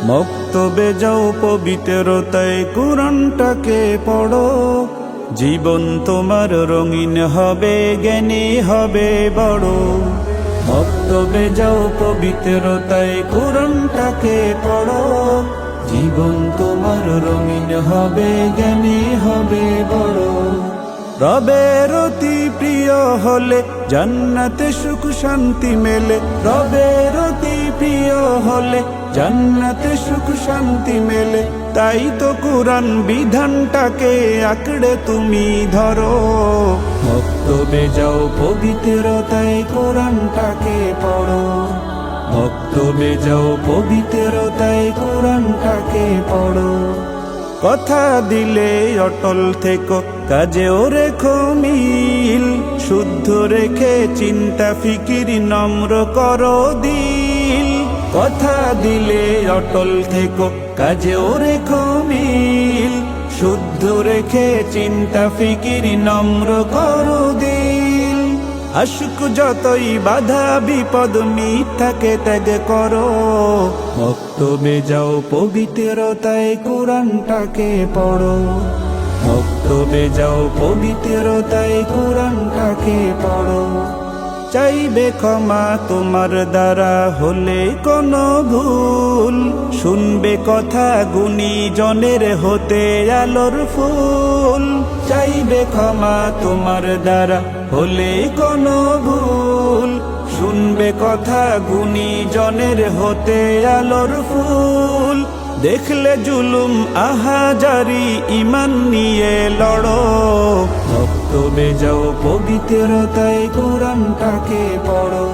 মক্তবে যাও পবিত্রতায় কোরআনটাকে পড়ো, জীবন তোমার রঙিন হবে, জ্ঞানী হবে বড়। মক্তবে যাও পবিত্রতায় কোরআনটাকে পড়ো, জীবন তোমার রঙিন হবে, জ্ঞানী হবে বড়। রবের অতি প্রিয় হলে জান্নাতে সুখ শান্তি মেলে, রবের অতি প্রিয় হলে জান্নাতে সুখ শান্তি মেলে। তাই তো কোরআন বিধানটাকে আঁকড়ে তুমি ধরো, মক্তবে যাও পবিত্রতায় কোরআনটাকে পড়ো, মক্তবে যাও পবিত্রতায় কোরআনটাকে পড়ো। কথা দিলে অটল থেকো, কাজেও রেখো মিল, শুদ্ধ রেখে চিন্তা ফিকির নম্র করো দিল। কথা দিলে অটল থেকো, কাজেও রেখো মিল, শুদ্ধ রেখে চিন্তা ফিকির নম্র করো দিল। আশুক যতই বাধা বিপদ মিথ্যাকে ত্যাগ করো, মক্তবে যাও পবিত্রতায় কোরআনটাকে পড়ো, মক্তবে যাও পবিত্রতায় কোরআনটাকে পড়ো। চাইবে ক্ষমা তোমার দ্বারা হলে কোনো ভুল, শুনবে কথা গুণীজনের হতে আলোর ফুল। চাইবে ক্ষমা তোমার দ্বারা হলে কোনো ভুল, শুনবে কথা গুণীজনের হতে আলোর ফুল। দেখলে জুলুম আহাজারি ঈমান নিয়ে লড়ো, মক্তবে যাও পবিত্রতায় কোরআনটাকে পড়ো,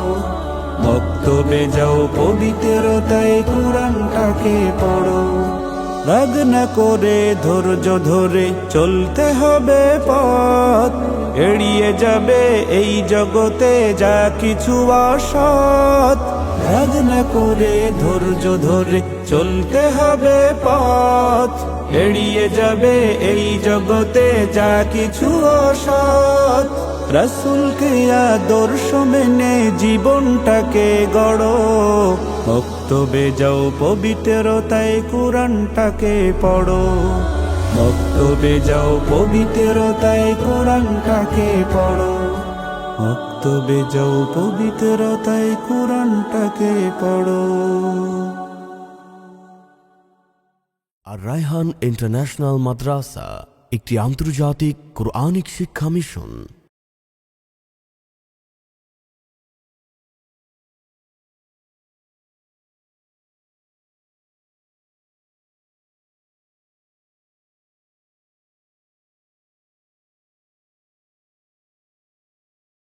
মক্তবে যাও পবিত্রতায় কোরআনটাকে পড়ো। রাগ না করে ধৈর্য ধরে চলতে হবে পথ, এড়িয়ে যাবে এই জগতে যা কিছু অসৎ। রাগ না করে ধৈর্য ধরে চলতে হবে পথ, এড়িয়ে যাবে এই জগতে যা কিছু অসৎ। রাসূলকে আদর্শ মেনে জীবনটাকে গড়ো, মক্তবে যাও পবিত্রতায় কোরআনটাকে পড়ো, মক্তবে যাও পবিত্রতায় কোরআনটাকে পড়ো, মক্তবে যাও পবিত্রতায় কোরআনটাকে পড়ো। আর রায়হান ইন্টারন্যাশনাল মাদ্রাসা একটি আন্তর্জাতিক কোরআনিক শিক্ষা মিশন।